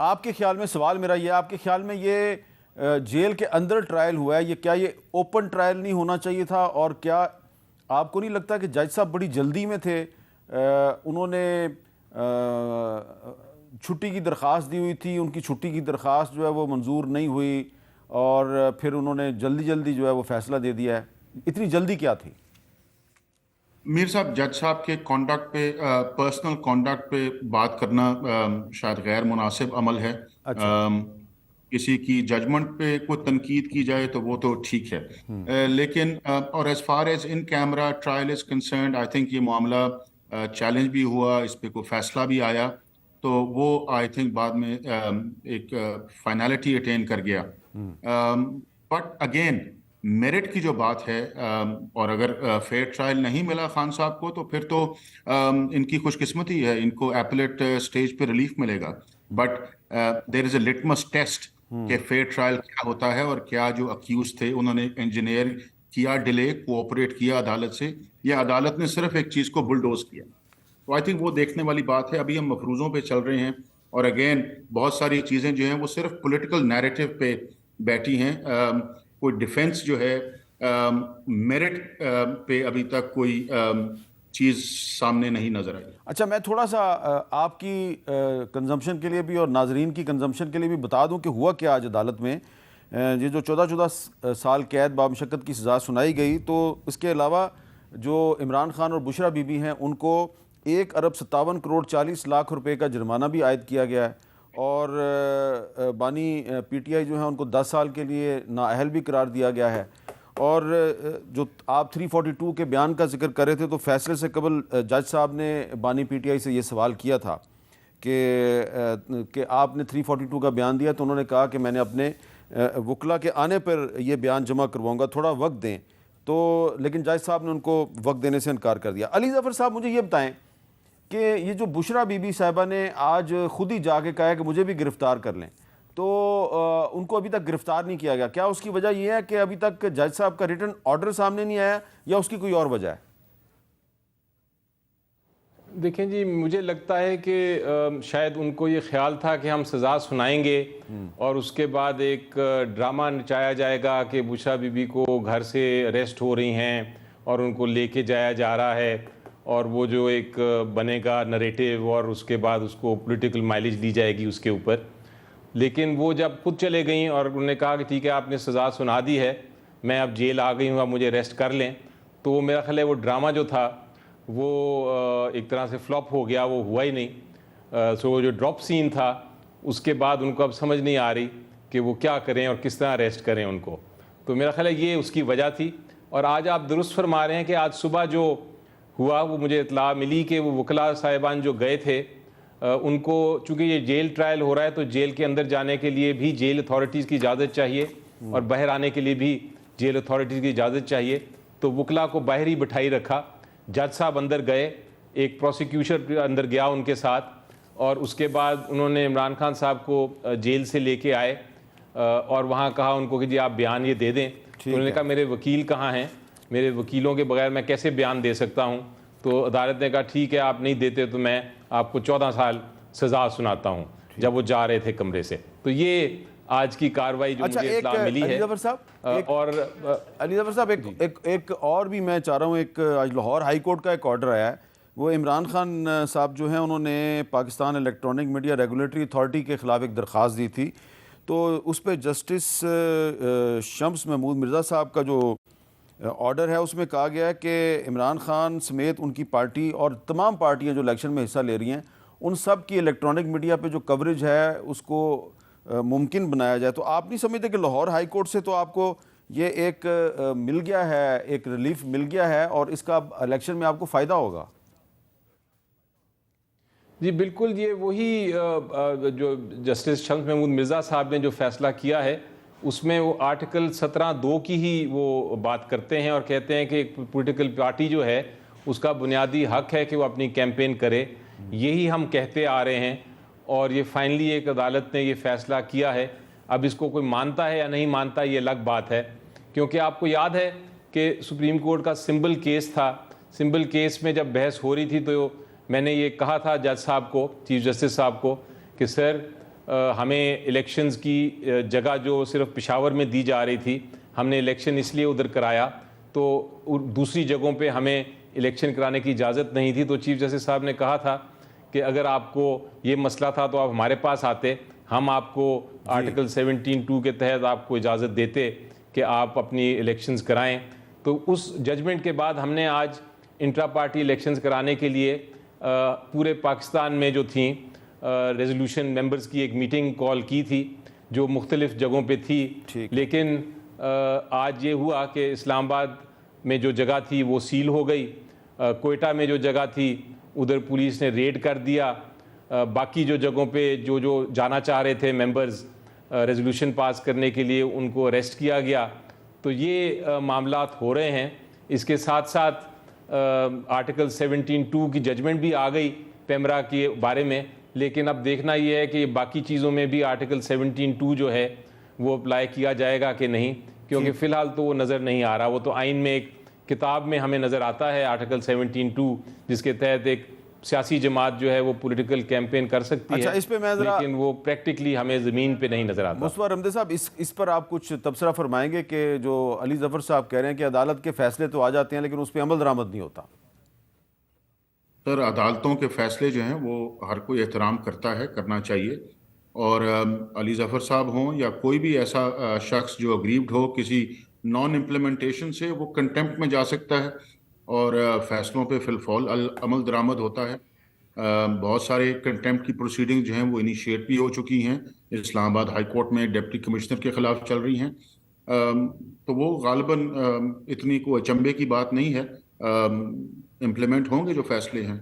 آپ کے خیال میں سوال میرا یہ، آپ کے خیال میں یہ جیل کے اندر ٹرائل ہوا ہے، یہ کیا یہ اوپن ٹرائل نہیں ہونا چاہیے تھا؟ اور کیا آپ کو نہیں لگتا کہ جج صاحب بڑی جلدی میں تھے؟ انہوں نے چھٹی کی درخواست دی ہوئی تھی، ان کی چھٹی کی درخواست جو ہے وہ منظور نہیں ہوئی، اور پھر انہوں نے جلدی جو ہے وہ فیصلہ دے دیا ہے، اتنی جلدی کیا تھی؟ میر صاحب، جج صاحب کے کانڈکٹ پہ، پرسنل کانڈکٹ پہ بات کرنا شاید غیر مناسب عمل ہے۔ اچھا، کسی کی ججمنٹ پہ کوئی تنقید کی جائے تو وہ تو ٹھیک ہے، لیکن اور as far as in camera trial is concerned, I think یہ معاملہ چیلنج بھی ہوا، اس پہ کوئی فیصلہ بھی آیا، تو وہ آئی تھنک بعد میں ایک فائنالٹی اٹین کر گیا۔ بٹ اگین میرٹ کی جو بات ہے، اور اگر فیئر ٹرائل نہیں ملا خان صاحب کو تو پھر تو ان کی خوش قسمتی ہے، ان کو ایپلیٹ سٹیج پہ ریلیف ملے گا۔ But there is a litmus test کہ فیئر ٹرائل کیا ہوتا ہے، اور کیا جو اکیوز تھے انہوں نے انجینئر کیا ڈیلے، کوآپریٹ کیا عدالت سے، یا عدالت نے صرف ایک چیز کو بلڈوز کیا؟ تو آئی تھنک وہ دیکھنے والی بات ہے۔ ابھی ہم مفروضوں پہ چل رہے ہیں، اور اگین بہت ساری چیزیں جو ہیں وہ صرف پولیٹیکل نیریٹو پہ بیٹھی ہیں، کوئی ڈیفینس جو ہے میرٹ پہ ابھی تک کوئی چیز سامنے نہیں نظر آئی۔ اچھا، میں تھوڑا سا آپ کی کنزمپشن کے لیے بھی اور ناظرین کی کنزمپشن کے لیے بھی بتا دوں کہ ہوا کیا آج عدالت میں۔ یہ جو 14 سال قید بامشقت کی سزا سنائی گئی، تو اس کے علاوہ جو عمران خان اور بشرا بی بی ہیں ان کو 1,57,40,00,000 روپے کا جرمانہ بھی عائد کیا گیا ہے، اور بانی پی ٹی آئی جو ہیں ان کو 10 سال کے لیے نااہل بھی قرار دیا گیا ہے۔ اور جو آپ 342 کے بیان کا ذکر کر رہے تھے، تو فیصلے سے قبل جج صاحب نے بانی پی ٹی آئی سے یہ سوال کیا تھا کہ آپ نے 342 کا بیان دیا، تو انہوں نے کہا کہ میں نے اپنے وکلا کے آنے پر یہ بیان جمع کرواؤں گا، تھوڑا وقت دیں، تو لیکن جج صاحب نے ان کو وقت دینے سے انکار کر دیا۔ علی ظفر صاحب، مجھے یہ بتائیں کہ یہ جو بشرا بی بی صاحبہ نے آج خود ہی جا کے کہا ہے کہ مجھے بھی گرفتار کر لیں، تو ان کو ابھی تک گرفتار نہیں کیا گیا، کیا اس کی وجہ یہ ہے کہ ابھی تک جج صاحب کا ریٹن آرڈر سامنے نہیں آیا، یا اس کی کوئی اور وجہ ہے؟ دیکھیں جی، مجھے لگتا ہے کہ شاید ان کو یہ خیال تھا کہ ہم سزا سنائیں گے اور اس کے بعد ایک ڈرامہ نچایا جائے گا کہ بشرا بی بی کو گھر سے اریسٹ ہو رہی ہیں اور ان کو لے کے جایا جا رہا ہے، اور وہ جو ایک بنے گا نریٹیو، اور اس کے بعد اس کو پولیٹیکل مائلیج دی جائے گی اس کے اوپر۔ لیکن وہ جب خود چلے گئیں اور انہوں نے کہا کہ ٹھیک ہے آپ نے سزا سنا دی ہے، میں اب جیل آ گئی ہوں، اب مجھے اریسٹ کر لیں، تو وہ میرا خیال ہے وہ ڈرامہ جو تھا وہ ایک طرح سے فلاپ ہو گیا، وہ ہوا ہی نہیں۔ سو وہ جو ڈراپ سین تھا، اس کے بعد ان کو اب سمجھ نہیں آ رہی کہ وہ کیا کریں اور کس طرح اریسٹ کریں ان کو، تو میرا خیال ہے یہ اس کی وجہ تھی۔ اور آج آپ درست فرما رہے ہیں کہ آج صبح جو ہوا، وہ مجھے اطلاع ملی کہ وہ وکلا صاحبان جو گئے تھے، ان کو چونکہ یہ جیل ٹرائل ہو رہا ہے تو جیل کے اندر جانے کے لیے بھی جیل اتھارٹیز کی اجازت چاہیے، اور باہر آنے کے لیے بھی جیل اتھارٹیز کی اجازت چاہیے، تو وکلا کو باہر ہی بٹھائی رکھا۔ جج صاحب اندر گئے، ایک پروسیکیوشن اندر گیا ان کے ساتھ، اور اس کے بعد انہوں نے عمران خان صاحب کو جیل سے لے کے آئے، اور وہاں کہا ان کو کہ جی آپ بیان یہ دے دیں۔ انہوں نے کہا میرے وکیل کہاں ہیں، میرے وکیلوں کے بغیر میں کیسے بیان دے سکتا ہوں؟ تو عدالت نے کہا ٹھیک ہے آپ نہیں دیتے تو میں آپ کو 14 سال سزا سناتا ہوں، جب وہ جا رہے تھے کمرے سے۔ تو یہ آج کی کاروائی جو مجھے اطلاع ملی ہے۔ علی ظفر صاحب ایک اور بھی میں چاہ رہا ہوں، ایک آج لاہور ہائی کورٹ کا ایک آرڈر آیا ہے، وہ عمران خان صاحب جو ہیں انہوں نے Pakistan electronic media regulatory authority کے خلاف ایک درخواست دی تھی، تو اس پہ جسٹس شمس محمود مرزا صاحب کا جو آرڈر ہے اس میں کہا گیا ہے کہ عمران خان سمیت ان کی پارٹی اور تمام پارٹیاں جو الیکشن میں حصہ لے رہی ہیں ان سب کی الیکٹرانک میڈیا پہ جو کوریج ہے اس کو ممکن بنایا جائے۔ تو آپ نہیں سمجھتے کہ لاہور ہائی کورٹ سے تو آپ کو یہ ایک مل گیا ہے، ایک ریلیف مل گیا ہے، اور اس کا الیکشن میں آپ کو فائدہ ہوگا؟ جی بالکل، یہ وہی جو جسٹس شمس محمود مرزا صاحب نے جو فیصلہ کیا ہے، اس میں وہ آرٹیکل 17(2) کی ہی وہ بات کرتے ہیں، اور کہتے ہیں کہ ایک پولیٹیکل پارٹی جو ہے اس کا بنیادی حق ہے کہ وہ اپنی کیمپین کرے، یہی ہم کہتے آ رہے ہیں، اور یہ فائنلی ایک عدالت نے یہ فیصلہ کیا ہے۔ اب اس کو کوئی مانتا ہے یا نہیں مانتا یہ الگ بات ہے، کیونکہ آپ کو یاد ہے کہ سپریم کورٹ کا سمبل کیس تھا، سمبل کیس میں جب بحث ہو رہی تھی تو میں نے یہ کہا تھا جج صاحب کو، چیف جسٹس صاحب کو، کہ سر ہمیں الیکشنز کی جگہ جو صرف پشاور میں دی جا رہی تھی، ہم نے الیکشن اس لیے ادھر کرایا، تو دوسری جگہوں پہ ہمیں الیکشن کرانے کی اجازت نہیں تھی۔ تو چیف جسٹس صاحب نے کہا تھا کہ اگر آپ کو یہ مسئلہ تھا تو آپ ہمارے پاس آتے، ہم آپ کو آرٹیکل 17(2) کے تحت آپ کو اجازت دیتے کہ آپ اپنی الیکشنز کرائیں۔ تو اس ججمنٹ کے بعد ہم نے آج انٹرا پارٹی الیکشنز کرانے کے لیے پورے پاکستان میں جو تھیں ریزولوشن ممبرز کی ایک میٹنگ کال کی تھی جو مختلف جگہوں پہ تھی، لیکن آج یہ ہوا کہ اسلام آباد میں جو جگہ تھی وہ سیل ہو گئی، کوئٹہ میں جو جگہ تھی ادھر پولیس نے ریڈ کر دیا، باقی جو جگہوں پہ جو جانا چاہ رہے تھے ممبرز ریزولوشن پاس کرنے کے لیے ان کو اریسٹ کیا گیا۔ تو یہ معاملات ہو رہے ہیں۔ اس کے ساتھ ساتھ آرٹیکل 17(2) کی ججمنٹ بھی آ گئی پیمرا کے بارے میں، لیکن اب دیکھنا یہ ہے کہ باقی چیزوں میں بھی آرٹیکل 17(2) جو ہے وہ اپلائی کیا جائے گا کہ نہیں، کیونکہ فی الحال تو وہ نظر نہیں آ رہا۔ وہ تو آئین میں ایک کتاب میں ہمیں نظر آتا ہے آرٹیکل 17(2) جس کے تحت ایک سیاسی جماعت جو ہے وہ پولیٹیکل کیمپین کر سکتی ہے، اس پہ میں لیکن وہ پریکٹیکلی ہمیں زمین پہ نہیں نظر آتا۔ مصطفیٰ رمدے صاحب، اس پر آپ کچھ تبصرہ فرمائیں گے کہ جو علی ظفر صاحب کہہ رہے ہیں کہ عدالت کے فیصلے تو آ جاتے ہیں لیکن اس پہ عمل درآمد نہیں ہوتا؟ سر، عدالتوں کے فیصلے جو ہیں وہ ہر کوئی احترام کرتا ہے، کرنا چاہیے، اور علی ظفر صاحب ہوں یا کوئی بھی ایسا شخص جو اگریوڈ ہو کسی نان امپلیمنٹیشن سے، وہ کنٹمپٹ میں جا سکتا ہے اور فیصلوں پہ فی الفور عمل درآمد ہوتا ہے۔ بہت سارے کنٹمپٹ کی پروسیڈنگ جو ہیں وہ انیشیٹ بھی ہو چکی ہیں، اسلام آباد ہائی کورٹ میں ڈپٹی کمشنر کے خلاف چل رہی ہیں، تو وہ غالباً اتنی کوئی اچنبے کی بات نہیں ہے، امپلیمنٹ ہوں گے جو فیصلے ہیں۔